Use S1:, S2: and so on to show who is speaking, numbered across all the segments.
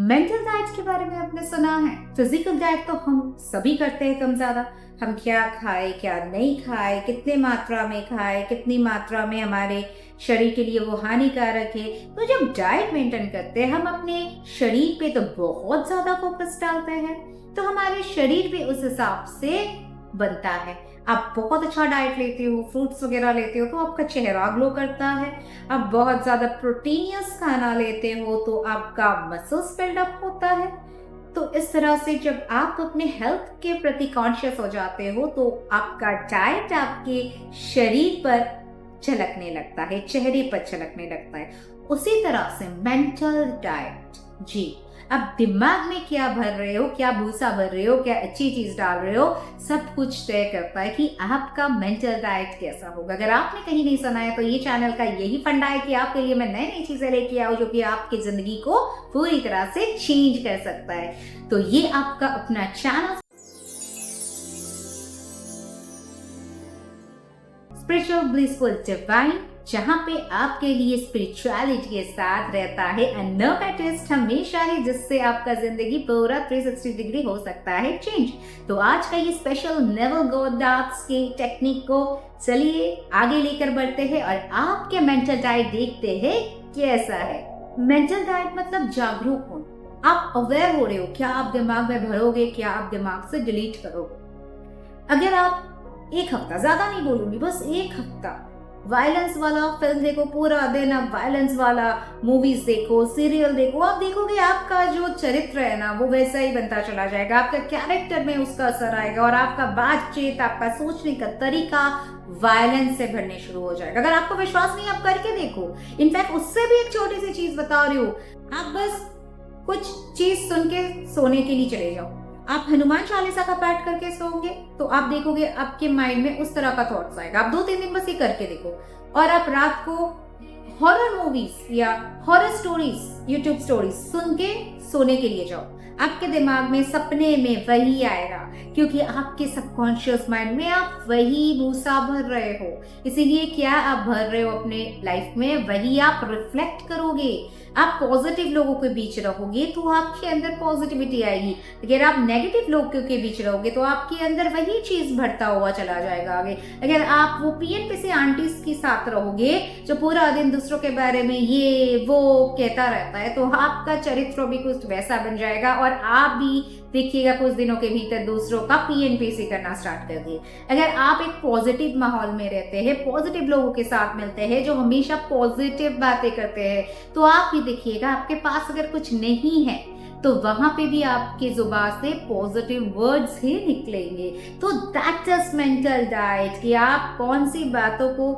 S1: Mental diet के बारे में आपने सुना है? फिजिकल डाइट तो हम सभी करते हैं कम ज्यादा। हम क्या खाए क्या नहीं खाए, कितने मात्रा में खाए, कितनी मात्रा में हमारे शरीर के लिए वो हानिकारक है। तो जब डाइट मेंटेन करते हैं हम अपने शरीर पे तो बहुत ज्यादा फोकस डालते हैं, तो हमारे शरीर भी उस हिसाब से बनता है। आप बहुत अच्छा डाइट लेते हो, फ्रूट्स वगैरह लेते हो तो आपका चेहरा ग्लो करता है। आप बहुत ज्यादा प्रोटीनियस खाना लेते हो तो आपका मसल्स बिल्डअप होता है। तो इस तरह से जब आप अपने हेल्थ के प्रति कॉन्शियस हो जाते हो तो आपका डाइट आपके शरीर पर झलकने लगता है, चेहरे पर झलकने लगता है। उसी तरह से मेंटल डाइट, जी, अब दिमाग में क्या भर रहे हो, क्या भूसा भर रहे हो, क्या अच्छी चीज डाल रहे हो, सब कुछ तय करता है कि आपका मेंटल डाइट कैसा होगा। अगर आपने कहीं नहीं सुना है तो ये चैनल का यही फंडा है कि आपके लिए मैं नई नई चीजें लेके आऊं जो कि आपकी जिंदगी को पूरी तरह से चेंज कर सकता है। तो ये आपका अपना चैनल स्पिरिचुअल ब्लिसफुल डिवाइन, जहाँ पे आपके लिए स्पिरिचुअलिटी के साथ रहता है अनोखा ट्विस्ट हमेशा है, जिससे आपका जिंदगी पूरा 360 डिग्री हो सकता है चेंज। तो आज का ये स्पेशल नेवर गो डार्क की टेक्निक को चलिए आगे लेकर बढ़ते हैं और आपके मेंटल डाइट देखते हैं कैसा है। मेंटल डाइट मतलब जागरूक होना। आप अवेयर हो रहे हो, क्या आप दिमाग में भरोगे, क्या आप दिमाग से डिलीट करोगे। अगर आप एक हफ्ता, ज्यादा नहीं बोलूंगी, बस एक हफ्ता वायलेंस वाला फिल्म देखो, पूरा दिन आप वायलेंस वाला मूवीज देखो, सीरियल देखो, आप देखोगे आपका जो चरित्र है ना वो वैसा ही बनता चला जाएगा। आपका कैरेक्टर में उसका असर आएगा और आपका बातचीत, आपका सोचने का तरीका वायलेंस से भरने शुरू हो जाएगा। अगर आपको विश्वास नहीं, आप करके देखो। इनफैक्ट उससे भी एक छोटी सी चीज बता रही हूँ, आप बस कुछ चीज सुन के सोने के लिए चले जाओ। आप हनुमान चालीसा का पाठ करके सोओगे तो आप देखोगे आपके माइंड में उस तरह का थॉट्स आएगा। आप 2-3 दिन बस ये करके देखो। और आप रात को हॉरर मूवीज या हॉरर स्टोरीज, यूट्यूब स्टोरीज सुन के सोने के लिए जाओ। आपके दिमाग में सपने में वही आएगा, क्योंकि आपके सबकॉन्शियस माइंड में आप वही भूसा भर रहे हो। इसीलिए क्या आप भर रहे हो अपने लाइफ में, वही आप रिफ्लेक्ट करोगे। आप पॉजिटिव लोगों के बीच रहोगे तो आपके अंदर पॉजिटिविटी आएगी। अगर आप नेगेटिव लोगों के बीच रहोगे तो आपके अंदर वही चीज बढ़ता हुआ चला जाएगा आगे। अगर आप वो पीएनपीसी आंटीज के साथ रहोगे जो पूरा दिन दूसरों के बारे में ये वो कहता रहता है, तो आपका चरित्र भी कुछ वैसा बन जाएगा और आप भी देखिएगा कुछ दिनों के भीतर दूसरों का पीएनपीसी करना स्टार्ट कर दिए। अगर आप एक पॉजिटिव माहौल में रहते हैं, पॉजिटिव लोगों के साथ मिलते हैं जो हमेशा पॉजिटिव बातें करते हैं, तो आप भी देखिएगा आपके पास अगर कुछ नहीं है तो वहां पे भी आपकी जुबान से पॉजिटिव वर्ड्स ही निकलेंगे। तो दैट इज मेंटल डाइट, कि आप कौन सी बातों को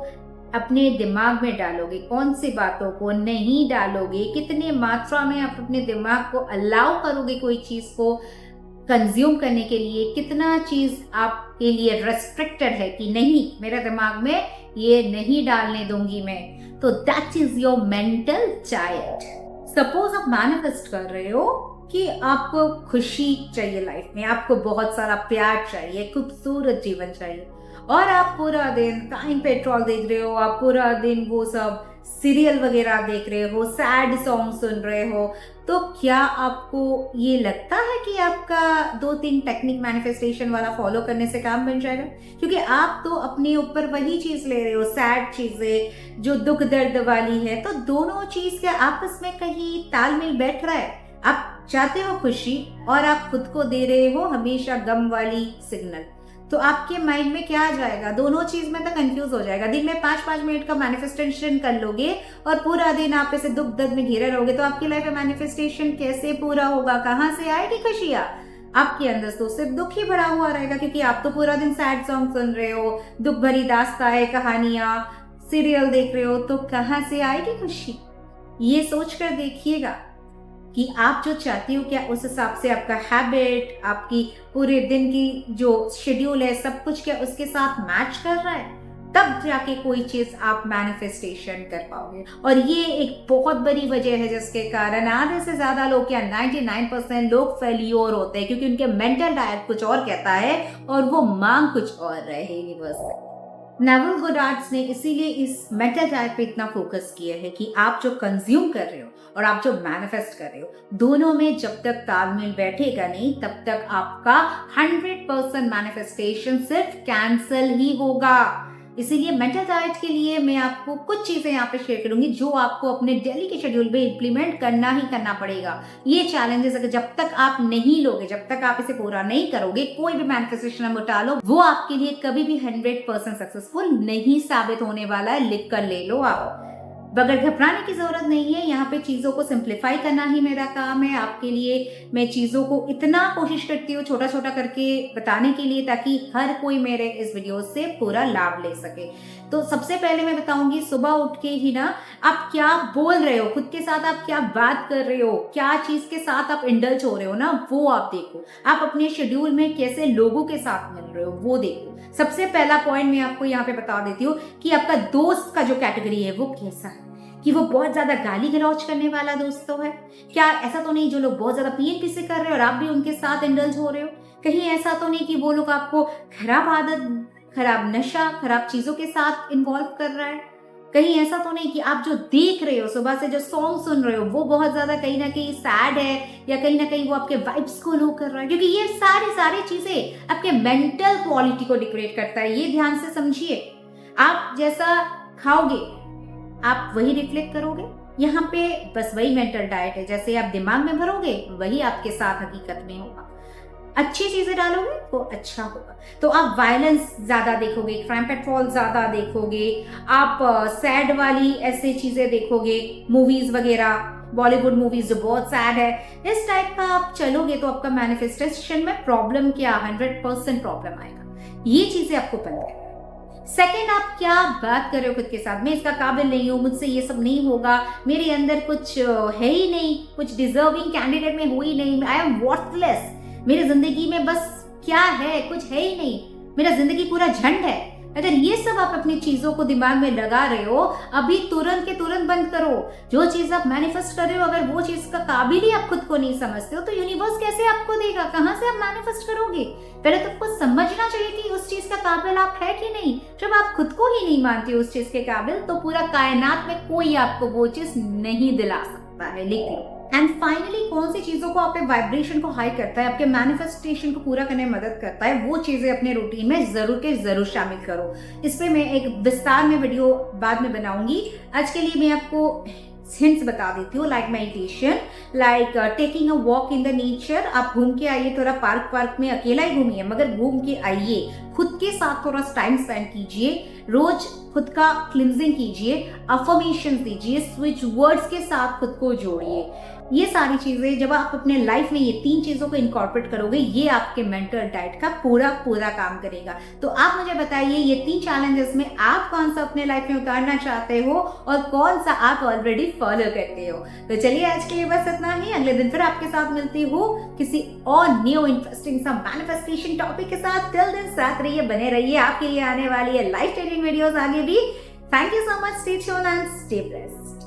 S1: अपने दिमाग में डालोगे, कौन सी बातों को नहीं डालोगे, कितने मात्रा में आप अपने दिमाग को अलाउ करोगे कोई चीज को कंज्यूम करने के लिए, कितना चीज आपके लिए रेस्ट्रिक्टेड है कि नहीं, मेरे दिमाग में ये नहीं डालने दूंगी मैं। तो that is your mental diet. Suppose आप मैनिफेस्ट कर रहे हो कि आपको खुशी चाहिए लाइफ में, आपको बहुत सारा प्यार चाहिए, खूबसूरत जीवन चाहिए, और आप पूरा दिन टाइम पेट्रोल देख रहे हो, आप पूरा दिन वो सब सीरियल वगैरह देख रहे हो, सैड सॉन्ग सुन रहे हो, तो क्या आपको ये लगता है कि आपका 2-3 टेक्निक मैनिफेस्टेशन वाला फॉलो करने से काम बन जाएगा? क्योंकि आप तो अपने ऊपर वही चीज ले रहे हो, सैड चीजें जो दुख दर्द वाली है, तो दोनों चीज के आपस में कहीं तालमेल बैठ रहा है। आप चाहते हो खुशी और आप खुद को दे रहे हो हमेशा गम वाली सिग्नल, तो आपके माइंड में क्या आ जाएगा, दोनों चीज में तो कंफ्यूज हो जाएगा। दिन में 5-5 मिनट का मैनिफेस्टेशन कर लोगे और पूरा दिन आप ऐसे दुख दर्द में घिरे रहोगे, तो आपकी लाइफ में मैनिफेस्टेशन कैसे पूरा होगा, कहाँ से आएगी खुशियाँ? आपके अंदर तो सिर्फ दुख ही भरा हुआ रहेगा, क्योंकि आप तो पूरा दिन सैड सॉन्ग सुन रहे हो, दुख भरी दास्ताएं, कहानियां, सीरियल देख रहे हो, तो कहाँ से आएगी खुशी? ये सोच कर देखिएगा कि आप जो चाहती हो क्या उस हिसाब से आपका हैबिट, आपकी पूरे दिन की जो शेड्यूल है, सब कुछ क्या उसके साथ मैच कर रहा है? तब जाके कोई चीज आप मैनिफेस्टेशन कर पाओगे। और ये एक बहुत बड़ी वजह है जिसके कारण आधे से ज्यादा लोग या 99% लोग फेल्योर होते हैं, क्योंकि उनके मेंटल डाइट कुछ और कहता है और वो मांग कुछ और रहे यूनिवर्स से। नेविल गोडार्ड्स ने इसीलिए इस मेंटल डाइट पे इतना फोकस किया है कि आप जो कंज्यूम कर रहे हो और आप जो मैनिफेस्ट कर रहे हो, दोनों में जब तक तालमेल बैठेगा नहीं तब तक आपका 100% मैनिफेस्टेशन सिर्फ कैंसिल ही होगा। इसीलिए मेंटल डाइट के लिए मैं आपको कुछ चीजें यहाँ पे शेयर करूंगी जो आपको अपने डेली के शेड्यूल में इम्प्लीमेंट करना ही करना पड़ेगा। ये चैलेंजेस अगर जब तक आप नहीं लोगे, जब तक आप इसे पूरा नहीं करोगे, कोई भी मैनिफेस्टेशन हम उठा लो, वो आपके लिए कभी भी 100% सक्सेसफुल नहीं साबित होने वाला है। लिख कर ले लो आप। बगैर घबराने की जरूरत नहीं है। यहाँ पे चीजों को सिंप्लीफाई करना ही मेरा काम है। आपके लिए मैं चीजों को इतना कोशिश करती हूँ छोटा छोटा करके बताने के लिए ताकि हर कोई मेरे इस वीडियो से पूरा लाभ ले सके। तो सबसे पहले मैं बताऊंगी, सुबह उठ के ही ना आप क्या बोल रहे हो, खुद के साथ आप क्या बात कर रहे हो, क्या चीज के साथ आप इंडल्ज हो रहे हो ना, वो आप देखो। आप अपने शेड्यूल में कैसे लोगों के साथ मिल रहे हो वो देखो। सबसे पहला पॉइंट मैं आपको यहाँ पे बता देती हूँ कि आपका दोस्त का जो कैटेगरी है वो कैसा है, कि वो बहुत ज्यादा गाली गलौज करने वाला दोस्त तो है क्या? ऐसा तो नहीं जो लोग बहुत ज्यादा पीएन से कर रहे हो और आप भी उनके साथ इंडल्ज हो रहे हो? कहीं ऐसा तो नहीं कि वो लोग आपको खराब आदत, खराब नशा, खराब चीजों के साथ इन्वॉल्व कर रहा है? कहीं ऐसा तो नहीं कि आप जो देख रहे हो, सुबह से जो सॉन्ग सुन रहे हो, वो बहुत ज्यादा कहीं ना कहीं सैड है या कहीं ना कहीं वो आपके वाइब्स को लो कर रहा है? क्योंकि ये सारी चीजें आपके मेंटल क्वालिटी को डिक्रेट करता है। ये ध्यान से समझिए। आप जैसा खाओगे आप वही रिफ्लेक्ट करोगे। यहाँ पे बस वही मेंटल डाइट है, जैसे आप दिमाग में भरोगे वही आपके साथ हकीकत में होगा। अच्छी चीजें डालोगे वो अच्छा होगा। तो आप वायलेंस ज्यादा देखोगे, क्राइम पेट्रोल ज्यादा देखोगे, आप सैड वाली ऐसे चीजें देखोगे, मूवीज वगैरह, बॉलीवुड मूवीज जो बहुत सैड है, इस टाइप का आप चलोगे तो आपका मैनिफेस्टेशन में प्रॉब्लम क्या, 100% प्रॉब्लम आएगा। ये चीजें आपको पता है। सेकेंड, आप क्या बात कर रहे हो खुद के साथ, मैं इसका काबिल नहीं हूँ, मुझसे ये सब नहीं होगा, मेरे अंदर कुछ है ही नहीं, कुछ डिजर्विंग कैंडिडेट में हो ही नहीं, आई एम वर्थलेस, मेरी जिंदगी में बस क्या है, कुछ है ही नहीं, मेरा जिंदगी पूरा झंड है। अगर ये सब आप अपनी चीजों को दिमाग में लगा रहे हो, अभी तुरंत के तुरंत बंद करो। जो चीज आप मैनिफेस्ट कर रहे हो, अगर वो चीज का काबिल ही आप खुद को नहीं समझते हो तो यूनिवर्स कैसे आपको देगा? कहाँ से आप मैनिफेस्ट करोगे? पहले तो आपको समझना चाहिए कि उस चीज का काबिल आप है कि नहीं। जब आप खुद को ही नहीं मानते उस चीज के काबिल, तो पूरा कायनात में कोई आपको वो चीज नहीं दिला सकता है। लिख लो। एंड फाइनली, कौन सी चीजों को आपके वाइब्रेशन को हाई करता है, आपके मैनिफेस्टेशन को पूरा करने में मदद करता है, वो चीजें अपने रूटीन में जरूर के जरूर शामिल करो। इस पे मैं एक विस्तार में वीडियो बाद में बनाऊंगी। आज के लिए मैं आपको हिंट्स बता देती हूँ, like meditation, like taking a walk in the nature. आप घूम के आइए, थोड़ा पार्क में अकेला ही घूमिए, मगर घूम के आइए, खुद के साथ थोड़ा टाइम स्पेंड कीजिए, रोज खुद का क्लिंजिंग कीजिए, अफर्मेशन दीजिए, स्विच वर्ड्स के साथ खुद को जोड़िए। ये सारी चीजें जब आप अपने लाइफ में ये 3 चीजों को इनकॉर्पोरेट करोगे, ये आपके मेंटल डाइट का पूरा काम करेगा। तो आप मुझे बताइए, ये 3 चैलेंजेस में आप कौन सा अपने लाइफ में उतारना चाहते हो और कौन सा आप ऑलरेडी फॉलो करते हो? तो चलिए, आज के लिए बस इतना ही। अगले दिन फिर आपके साथ मिलती हूँ किसी और न्यू इंटरेस्टिंग सा मैनिफेस्टेशन टॉपिक के साथ। टिल दिन साथ रहिए, बने रहिए, आपके लिए आने वाली है लाइफ चेंजिंग वीडियोस आगे भी। Thank you so much, stay tuned and stay blessed.